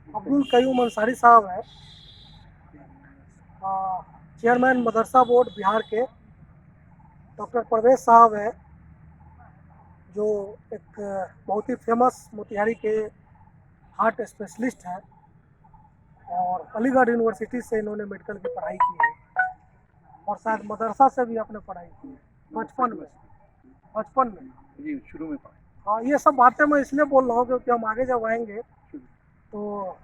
अब्दुल कयूम अंसारी साहब है, चेयरमैन मदरसा बोर्ड बिहार के। डॉक्टर परवेज साहब है, जो एक बहुत ही फेमस मोतिहारी के हार्ट स्पेशलिस्ट है, और अलीगढ़ यूनिवर्सिटी से इन्होंने मेडिकल की पढ़ाई की है, और शायद मदरसा से भी आपने पढ़ाई की है बचपन में। बचपन में जी, शुरू में पढ़ा। हाँ, ये सब बातें मैं इसलिए बोल रहा हूँ क्योंकि हम आगे जब आएंगे तो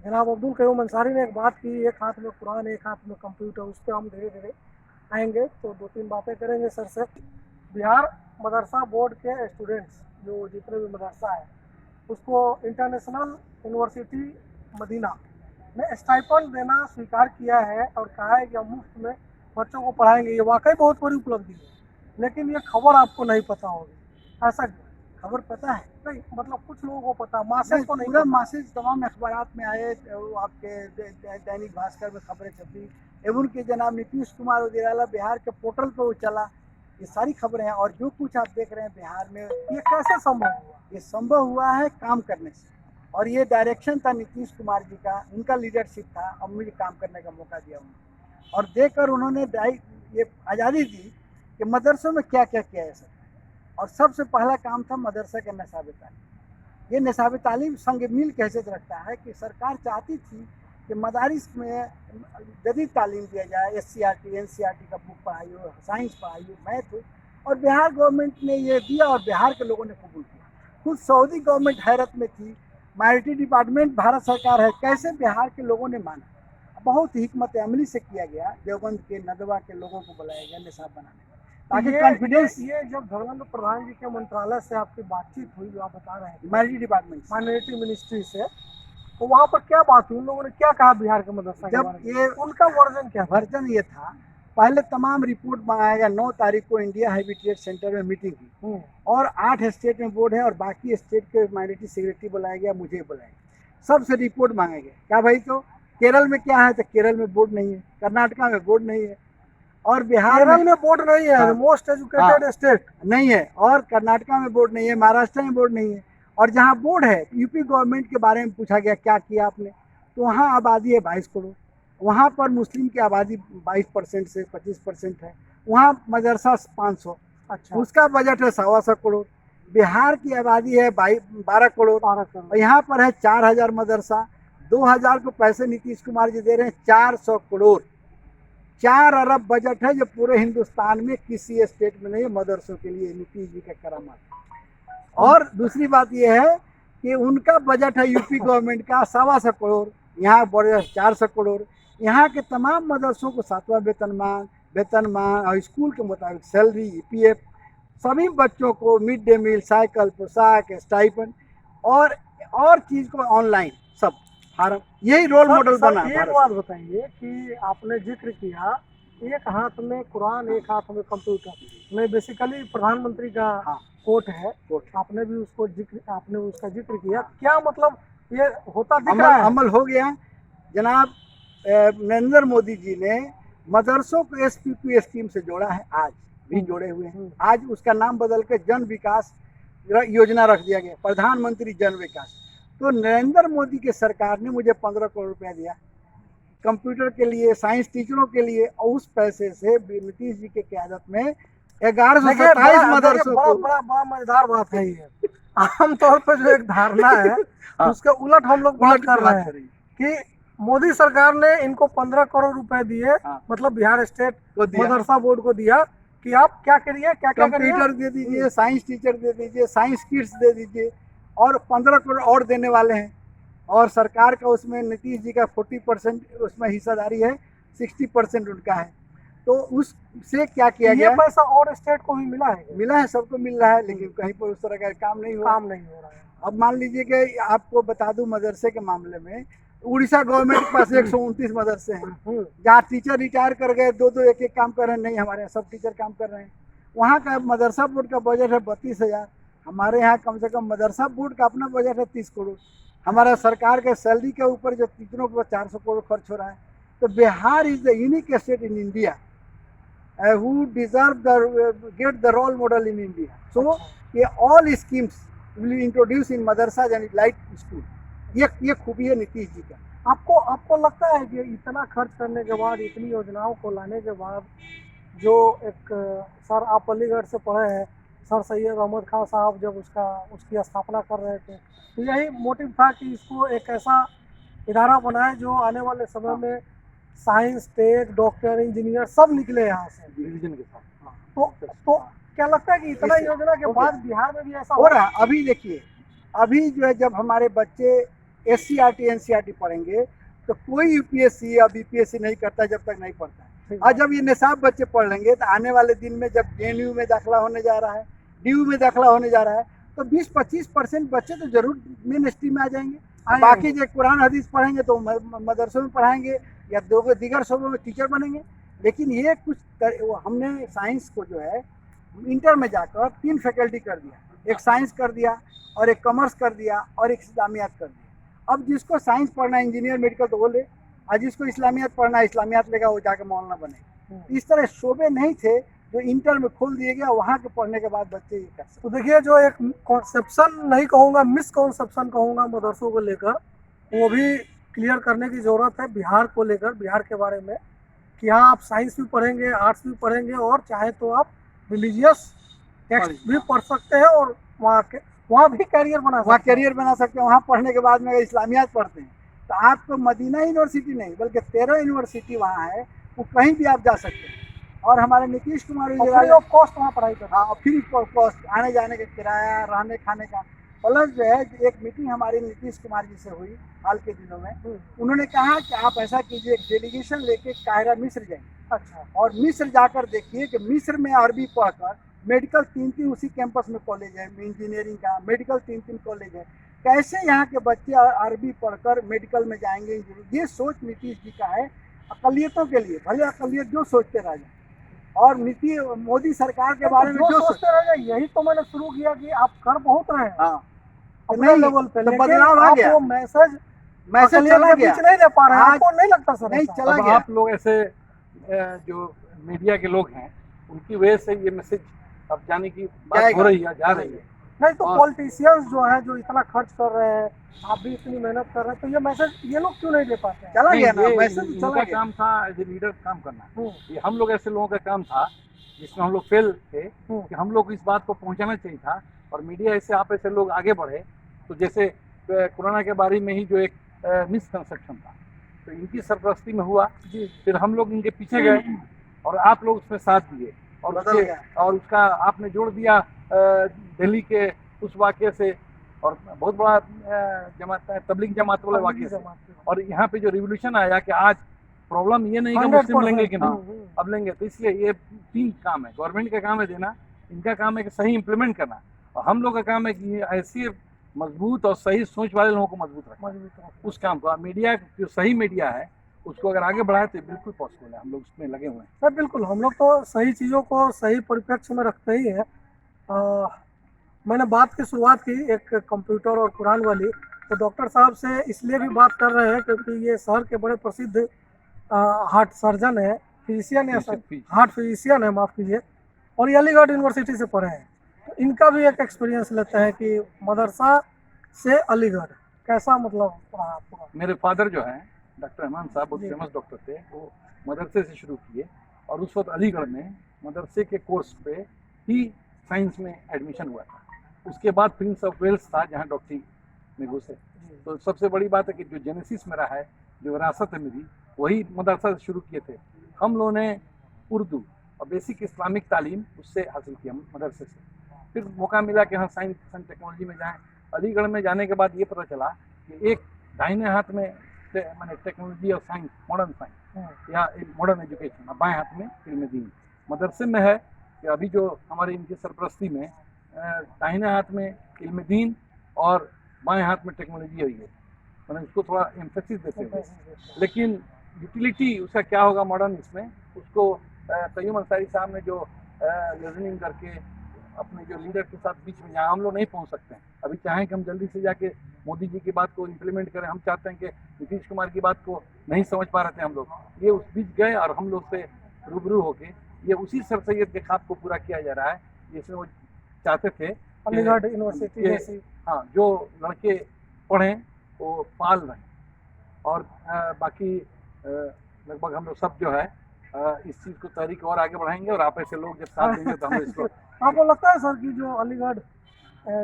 जनाब अब्दुल कयूम अंसारी ने एक बात की, एक हाथ में कुरान एक हाथ में कंप्यूटर, उस पर हम धीरे धीरे आएंगे तो दो तीन बातें करेंगे सर से। बिहार मदरसा बोर्ड के स्टूडेंट्स जो जितने भी मदरसा है, उसको इंटरनेशनल यूनिवर्सिटी मदीना ने स्टाइपेंड देना स्वीकार किया है और कहा है कि हम मुफ्त में बच्चों को पढ़ाएंगे। ये वाकई बहुत बड़ी उपलब्धि है, लेकिन ये खबर आपको नहीं पता होगी। ऐसा क्यों? खबर पता है? नहीं, मतलब कुछ लोगों को पता, मासेज को नहीं पूरा पता। मैसेज तमाम अखबारात में आए, वो आपके दैनिक भास्कर में खबरें छपी, एवं कि जनाब नीतीश कुमार वजीराला बिहार के पोर्टल पर वो चला, ये सारी खबरें हैं। और जो कुछ आप देख रहे हैं बिहार में, ये कैसे संभव हुआ? ये संभव हुआ है काम करने से। और ये डायरेक्शन था नीतीश कुमार जी का, उनका लीडरशिप था, अब मुझे काम करने का मौका दिया उन्होंने, और देकर उन्होंने ये आज़ादी दी कि मदरसों में क्या क्या किया है सर। और सबसे पहला काम था मदरसा के नसाब तालीम। ये नसाब तालीम संग मिल की हैसियत रखता है कि सरकार चाहती थी कि मदारिस में जदीद तालीम दिया जाए, SCRT NCRT का बुक पढ़ाई हो, साइंस पढ़ाई हो, मैथ हो, और बिहार गवर्नमेंट ने ये दिया और बिहार के लोगों ने कबूल किया। खुद सऊदी गवर्नमेंट हैरत में थी, माइनॉरिटी डिपार्टमेंट भारत सरकार है, कैसे बिहार के लोगों ने माना। बहुत ही हिकमत अमली से किया गया, देवबंद के नदवा के लोगों को बुलाया गया निसाब बनाने में, ताकि कॉन्फिडेंस। ये जब धर्मेंद्र प्रधान जी के मंत्रालय से आपकी बातचीत हुई, जो आप बता रहे हैं माइनॉरिटी डिपार्टमेंट, माइनॉरिटी मिनिस्ट्री से, तो वहाँ पर क्या बात हुई? उन लोगों ने क्या कहा बिहार के मदरसा के जब बारे में? ये उनका वर्जन क्या था? वर्जन ये था, पहले तमाम रिपोर्ट मंगाया गया। 9 तारीख को इंडिया हैबिटेट सेंटर में मीटिंग हुई, और 8 स्टेट में बोर्ड है और बाकी स्टेट के माइनॉरिटी सेक्रेटरी बुलाया गया, मुझे बुलाया गया, सबसे रिपोर्ट मांगा गया। क्या भाई, तो केरल में क्या है? तो केरल में बोर्ड नहीं है, कर्नाटका में बोर्ड नहीं है, और बिहार में बोर्ड नहीं है, मोस्ट एजुकेटेड स्टेट नहीं है, और कर्नाटका में बोर्ड नहीं है, महाराष्ट्र में बोर्ड नहीं है। और जहाँ बोर्ड है, यूपी गवर्नमेंट के बारे में पूछा गया क्या किया आपने, तो वहाँ आबादी है 22 करोड़, वहाँ पर मुस्लिम की आबादी 22% से 25% है, वहाँ मदरसा 500। अच्छा, उसका बजट है 125 करोड़। बिहार की आबादी है 12 करोड़, और यहाँ पर है 4000 मदरसा। 2000 को पैसे नीतीश कुमार जी दे रहे हैं, 400 करोड़, 4 अरब बजट है, जो पूरे हिंदुस्तान में किसी स्टेट में नहीं है मदरसों के लिए, नीतीश जी का करामात। और दूसरी बात यह है कि उनका बजट है यूपी गवर्नमेंट का 125 करोड़, यहाँ बजट 400 करोड़। यहाँ के तमाम मदरसों को 7वां वेतनमान और स्कूल के मुताबिक सैलरी, EPF, सभी बच्चों को मिड डे मील, साइकिल, पोशाक, स्टाइपेंड, और चीज़ को ऑनलाइन सब फार्म, यही रोल मॉडल बना। एक बात बताइए कि आपने जिक्र किया एक हाथ में कुरान एक हाथ में कंप्यूटर में, बेसिकली प्रधानमंत्री का कोट है, आपने भी उसको जिक्र, आपने उसका जिक्र किया, क्या मतलब ये होता दिख रहा है? अमल हो गया जनाब। नरेंद्र मोदी जी ने मदरसों को SPP स्कीम से जोड़ा है, आज भी जोड़े हुए हैं। आज उसका नाम बदल के जन विकास योजना रख दिया गया, प्रधानमंत्री जन विकास। तो नरेंद्र मोदी के सरकार ने मुझे 15 करोड़ रुपया दिया कंप्यूटर के लिए, साइंस टीचरों के लिए, और उस पैसे से नीतीश जी के क़यादत में 1127 मदरसों को। बड़ा मजेदार बात है ये। आमतौर पर जो एक धारणा है उसके उलट हम लोग बात कर रहे हैं कि मोदी सरकार ने इनको 15 करोड़ रुपए दिए, मतलब बिहार स्टेट मदरसा बोर्ड को दिया कि आप क्या करिए, क्या क्या कंप्यूटर दे दीजिए, साइंस टीचर दे दीजिए, साइंस किट्स दे दीजिए, और 15 करोड़ और देने वाले हैं। और सरकार का उसमें नीतीश जी का 40% उसमें हिस्सेदारी है, 60% उनका है। तो उससे क्या किया गया? ये पैसा और स्टेट को भी मिला है, सबको मिल रहा है, लेकिन कहीं पर उस तरह का काम नहीं हो रहा है। अब मान लीजिए कि आपको बता दूं, मदरसे के मामले में उड़ीसा गवर्नमेंट के पास 129 मदरसे हैं, जहाँ टीचर रिटायर कर गए, 2-2 1-1 काम कर रहे हैं। नहीं, हमारे यहाँ सब टीचर काम कर रहे हैं। वहाँ का मदरसा बोर्ड का बजट है 32,000, हमारे यहाँ कम से कम मदरसा बोर्ड का अपना बजट है 30 करोड़। हमारा सरकार के सैलरी के ऊपर जो टीचरों को 400 करोड़ खर्च हो रहा है। तो Bihar is the unique state in India who deserve get the role model in India. So all schemes will be introduced in madrasas and light school. ये खूबी है नीतीश जी का। आपको आपको लगता है कि इतना खर्च करने के बाद, इतनी योजनाओं को लाने के बाद, जो एक सर आप अलीगढ़ से पढ़े हैं, सर सैयद अहमद खान साहब जब उसकी स्थापना कर रहे थे, तो यही मोटिव था कि इसको एक ऐसा इदारा बनाए जो आने वाले समय में साइंस, टेक, डॉक्टर, इंजीनियर सब निकले यहाँ से रिलीजन के साथ। हाँ, तो क्या लगता है कि इतना इससे- योजना के ओके। बाद बिहार में भी ऐसा हो रहा है। अभी देखिए, अभी जो है जब हमारे बच्चे SCRT NCRT पढ़ेंगे तो कोई UPSC या BPSC नहीं करता जब तक नहीं पढ़ता है। और जब ये निसाब बच्चे पढ़ लेंगे तो आने वाले दिन में जब JNU में दाखिला होने जा रहा है, DU में दाखिला होने जा रहा है, तो 20-25% बच्चे तो जरूर मेन स्ट्रीम में आ जाएंगे। बाकी जो कुरान हदीस पढ़ेंगे तो मदरसों में पढ़ाएंगे या दीगर शोबों में टीचर बनेंगे। लेकिन ये हमने साइंस को जो है इंटर में जाकर 3 फैकल्टी कर दिया, एक साइंस कर दिया और एक कॉमर्स कर दिया और एक इस्लामियात कर दिया। अब जिसको साइंस पढ़ना है, इंजीनियर मेडिकल तो वो ले, और जिसको इस्लामियात पढ़ना है इस्लामियात लेगा, वो जाके मौलाना बने। इस तरह शोबे नहीं थे जो इंटर में खोल दिए गया, वहाँ के पढ़ने के बाद बच्चे ये कर सकते। तो देखिए, जो एक कॉन्सेप्शन नहीं कहूँगा, मिसकॉन्सेप्शन कहूँगा मदरसों को लेकर, वो भी क्लियर करने की ज़रूरत है बिहार को लेकर, बिहार के बारे में, कि यहाँ आप साइंस भी पढ़ेंगे, आर्ट्स भी पढ़ेंगे, और चाहे तो आप रिलीजियस टेक्स्ट भी पढ़ सकते हैं और वहाँ भी कैरियर बना सकते हैं। वहाँ कैरियर बना सकते हैं। वहाँ पढ़ने के बाद में अगर इस्लामियात पढ़ते हैं तो आपको मदीना यूनिवर्सिटी नहीं बल्कि 13 यूनिवर्सिटी वहाँ है, वो कहीं भी आप जा सकते हैं। और हमारे Nitish Kumar free of cost वहाँ पढ़ाई करते हैं। हाँ, फ्री कॉस्ट, आने जाने का किराया, रहने खाने का। प्लस जो है, एक मीटिंग हमारी नीतीश कुमार जी से हुई हाल के दिनों में, उन्होंने कहा कि आप ऐसा कीजिए, एक डेलीगेशन लेके काहिरा मिस्र जाइए। अच्छा। और मिस्र जाकर देखिए कि मिस्र में अरबी पढ़कर मेडिकल 3 उसी कैंपस में कॉलेज है, इंजीनियरिंग का मेडिकल 3 कॉलेज है। कैसे यहाँ के बच्चे अरबी पढ़कर मेडिकल में जाएंगे, इंजीनियरिंग। ये सोच नीतीश जी का है अकलियतों के लिए। भले अकलियत जो सोचते रह जाए, और मोदी सरकार के बारे में जो सोचते रह जाए, यही तो मैंने शुरू किया कि आप कर बहुत रहे हैं हाँ, अपने लेवल पे, तो लेकिन बदलाव आ आप गया। वो मैसेज चला गया, नहीं दे पा रहे हैं। आज आपको नहीं लगता सर नहीं ऐसा? चला अब गया। आप लोग ऐसे जो मीडिया के लोग हैं, उनकी वजह से ये मैसेज अब जाने की बात जाएगा। हो रही है, जा रही है। नहीं तो और- पॉलिटिशियंस जो है, जो इतना खर्च कर रहे हैं, आप भी इतनी मेहनत कर रहे हैं, तो ये मैसेज ये लोग क्यों नहीं दे पाते हैं? चला नहीं, गया ना, ये मैसेज इनका चला गया। काम था एज ए लीडर काम करना। हम्म, ये हम लोग ऐसे लोगों का काम था जिसमें हम लोग फेल थे, हम्म। कि हम लोग को इस बात को पहुंचाना चाहिए था। और मीडिया ऐसे आप ऐसे लोग आगे बढ़े, तो जैसे कोरोना के बारे में ही जो एक मिसकंसेप्शन था, तो इनकी सरपरस्ती में हुआ, जी। फिर हम लोग इनके पीछे गए और आप लोग उसमें साथ दिए, और बदल उसके गया। और उसका आपने जोड़ दिया दिल्ली के उस वाक़े से, और बहुत बड़ा जमात तबलीग जमात वाले वाक़े से। और यहाँ पे जो रिवोल्यूशन आया कि आज प्रॉब्लम ये नहीं कि मुस्लिम लेंगे कि नहीं, अब लेंगे। तो इसलिए ये 3 काम है। गवर्नमेंट का काम है देना, इनका काम है कि सही इम्प्लीमेंट करना, और हम लोग का काम है कि ऐसी मजबूत और सही सोच वाले लोगों को मजबूत रखना, उस काम को। मीडिया जो सही मीडिया है उसको अगर आगे बढ़ाए तो बिल्कुल पॉसिबल है। हम लोग उसमें लगे हुए हैं। सर बिल्कुल, हम लोग तो सही चीज़ों को सही परिप्रेक्ष्य में रखते ही हैं। मैंने बात की शुरुआत की एक कंप्यूटर और कुरान वाली, तो डॉक्टर साहब से इसलिए भी बात कर रहे हैं क्योंकि ये शहर के बड़े प्रसिद्ध हार्ट सर्जन है, फिजिशियन है, हार्ट फिजिशियन है, माफ़ कीजिए, और ये अलीगढ़ यूनिवर्सिटी से पढ़े हैं। तो इनका भी एक एक्सपीरियंस लेते हैं कि मदरसा से अलीगढ़ कैसा मतलब रहा आपका। मेरे फादर जो हैं डॉक्टर रहमान साहब, बहुत जी। फेमस डॉक्टर थे, वो मदरसे से शुरू किए, और उस वक्त अलीगढ़ में मदरसे के कोर्स पे ही साइंस में एडमिशन हुआ था। उसके बाद प्रिंस ऑफ वेल्स था जहाँ डॉक्टरी में घुसे। तो सबसे बड़ी बात है कि जो जेनेसिस मेरा है, जो विरासत है मेरी, वही मदरसा से शुरू किए थे हम लोगों ने। उर्दू और बेसिक इस्लामिक तालीम उससे हासिल किया मदरसे से। फिर मौका मिला कि हाँ साइंस एंड टेक्नोलॉजी में जाएँ। अलीगढ़ में जाने के बाद ये पता चला कि एक दाहिने हाथ में मैंने टेक्नोलॉजी और साइंस, मॉडर्न साइंस या मॉडर्न एजुकेशन, बाएं हाथ में इल्म दीन। मदरसे में है कि अभी जो हमारे इनकी सरपरस्ती में दाहिने हाथ में इल्म दीन और बाएं हाथ में टेक्नोलॉजी हुई है, मैंने उसको थोड़ा एम्फेसिस देते हुए। लेकिन यूटिलिटी उसका क्या होगा मॉडर्न, इसमें उसको कयूम अंसारी साहब ने जो रीजनिंग करके अपने जो लीडर के साथ बीच में, जहाँ हम लोग नहीं पहुँच सकते हैं, अभी चाहें कि हम जल्दी से जाके मोदी जी की बात को इम्प्लीमेंट करें, हम चाहते हैं कि नीतीश कुमार की बात को नहीं समझ पा रहे थे हम लोग, ये उस बीच गए और हम लोग से रूबरू होके ये उसी सर सैयद के ख्वाब को पूरा किया जा रहा है, जिसमें वो चाहते थे अलीगढ़ यूनिवर्सिटी जैसी। हाँ, जो लड़के पढ़ें वो पाल रहे हैं। और बाकी लगभग हम लोग सब जो है इस चीज़ को तहरीक और आगे बढ़ाएंगे, और आप ऐसे लोग जब साथ देंगे तो हम लोग इसको आपको लगता है सर कि जो अलीगढ़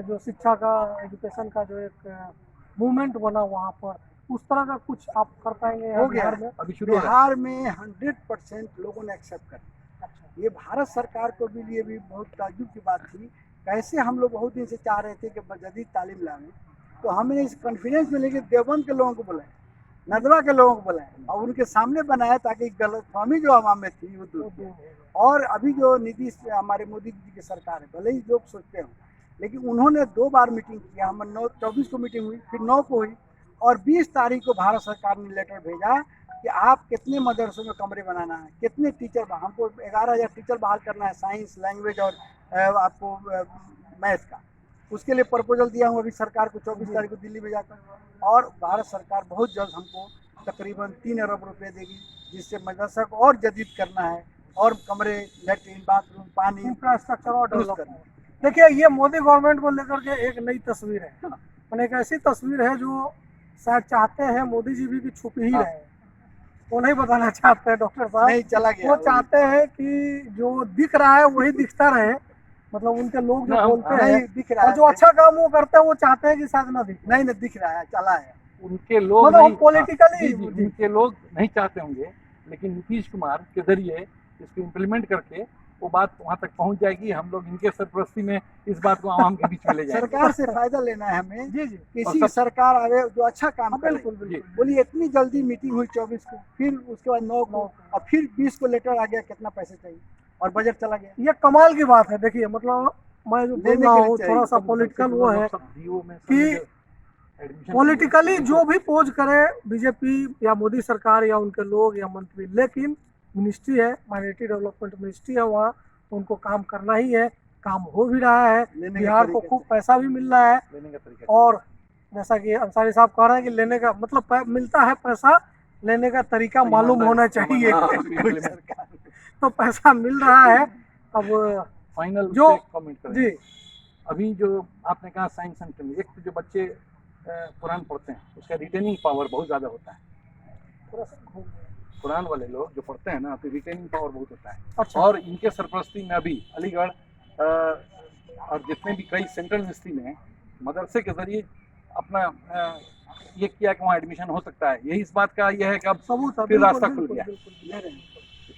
जो शिक्षा का, एजुकेशन का जो एक मूवमेंट बना वहाँ पर, उस तरह का कुछ आप कर पाएंगे यहाँ हो गया बिहार में? अभी शुरू हो रहा बिहार में 100% लोगों ने एक्सेप्ट कर लिया। अच्छा, ये भारत सरकार को भी लिए भी बहुत ताज्जुब की बात थी। कैसे हम लोग बहुत दिन से चाह रहे थे कि जदीद तालीम लाएं, तो हमने इस कॉन्फिडेंस में लेके देवबंद के लोगों को बुलाए, नदवा के लोगों को बुलाए और उनके सामने बनाया ताकि गलतफहमी जो आवाम में थी वो दूर हो। और अभी जो नीतीश हमारे मोदी जी की सरकार है, भले ही लोग सोचते हो, लेकिन उन्होंने 2 बार मीटिंग किया। हम 24 को मीटिंग हुई, फिर 9 को हुई, और 20 तारीख को भारत सरकार ने लेटर भेजा कि आप कितने मदरसों में कमरे बनाना है, कितने टीचर, हमको 11,000 टीचर बहाल करना है, साइंस, लैंग्वेज और आपको मैथ का। उसके लिए प्रपोजल दिया हूँ अभी सरकार को 24 तारीख को दिल्ली में जाकर, और भारत सरकार बहुत जल्द हमको तकरीबन 3 अरब रुपए देगी, जिससे मदरसा को और जदीद करना है, और कमरे, लेटरिन, बाथरूम, पानी, इंफ्रास्ट्रक्चर और दुरुस्त डेवलप करना है। देखिए, ये मोदी गवर्नमेंट को लेकर के एक नई तस्वीर है, मैंने एक ऐसी तस्वीर है जो शायद चाहते हैं मोदी जी भी कि छुप ही रहे, वो नहीं बताना चाहते हैं डॉक्टर साहब। नहीं चला गया वो चाहते हैं कि जो दिख रहा है वही दिखता रहे, मतलब उनके लोग जो बोलते नहीं हैं दिख रहा और है, जो अच्छा काम वो करते हैं वो चाहते हैं कि शायद ना दिखे। नहीं दिख रहा है, चला है। उनके लोग मतलब नहीं, politically- जी, जी, उनके लोग नहीं चाहते होंगे, लेकिन नीतीश कुमार के जरिए इसको इम्प्लीमेंट करके वो बात वहाँ तक पहुँच जाएगी। हम लोग इनके सरपरस्ती में इस बात को आवाम के बीच में ले जाएंगे। सरकार से फायदा लेना है हमें, जी जी, किसी सब- सरकार आवे जो अच्छा काम करे। बिल्कुल बिल्कुल। बोलिए इतनी जल्दी मीटिंग हुई 24 को, फिर उसके बाद 9 को, और फिर 20 को लेटर आ गया कितना पैसे चाहिए, और बजट चला गया। ये कमाल की बात है। देखिए, मतलब मैं जो बोल लेने रहा के लिए हूँ चाहिए, थोड़ा सा पॉलिटिकल वो है कि पॉलिटिकली जो भी पोज करे बीजेपी या मोदी सरकार या उनके लोग या मंत्री, लेकिन मिनिस्ट्री है, माइनॉरिटी डेवलपमेंट मिनिस्ट्री है, वहाँ तो उनको काम करना ही है, काम हो भी रहा है, लेने का बिहार को तरीका खूब पैसा भी मिल रहा है। लेने का तरीका और जैसा कि अंसारी साहब कह रहे हैं कि लेने का मतलब मिलता है पैसा, लेने का तरीका मालूम होना चाहिए। सरकार तो पैसा मिल रहा है। अब फाइनल जो कमेंट करें जी, अभी जो आपने कहा साइंस सेंटर में, एक तो जो बच्चे कुरान पढ़ते हैं उसका रिटेनिंग पावर बहुत ज़्यादा होता है। कुरान वाले लोग जो पढ़ते हैं ना, तो रिटेनिंग पावर बहुत होता है। अच्छा, और इनके सरपरस्ती में अभी अलीगढ़ और जितने भी कई सेंट्रल यूनिवर्सिटी में मदरसे के जरिए अपना ये किया कि वहाँ एडमिशन हो सकता है। यही इस बात का यह है कि अब सबूत है, फिर बिल्कुल, रास्ता खुल बिल्कुल, गया। बिल्कुल। ले रहे हैं।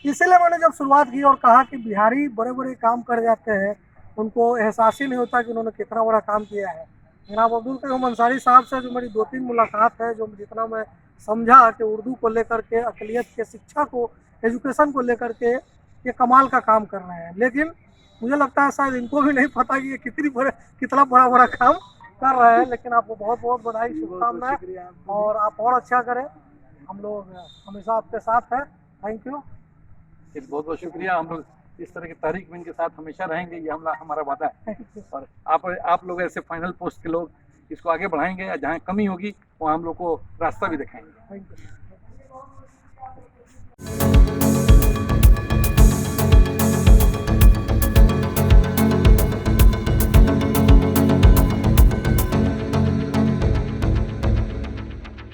इसीलिए मैंने जब शुरुआत की और कहा कि बिहारी बड़े बड़े काम कर जाते हैं, उनको एहसास ही नहीं होता कि उन्होंने कितना बड़ा काम किया है। जनाब अब्दुल कयूम अंसारी साहब से जो मेरी 2-3 मुलाकात है, जो जितना मैं समझा कि उर्दू को लेकर के, अक़लियत के शिक्षा को, एजुकेशन को लेकर के ये कमाल का काम कर रहे हैं। लेकिन मुझे लगता है शायद इनको भी नहीं पता कि ये कितना बड़ा बड़ा काम कर रहे हैं। लेकिन आपको बहुत बहुत बधाई, शुभकामनाएं, शुक्रिया। और आप और अच्छा करें। हम लोग हमेशा आपके साथ हैं। Thank you. बहुत बहुत शुक्रिया। हम लोग इस तरह की तहरीक में इनके साथ हमेशा रहेंगे, ये हमारा वादा है। Thank you. और आप लोग ऐसे फाइनल पोस्ट के लोग इसको आगे बढ़ाएंगे, या जहाँ कमी होगी वहाँ हम लोग को रास्ता भी दिखाएंगे। Thank you.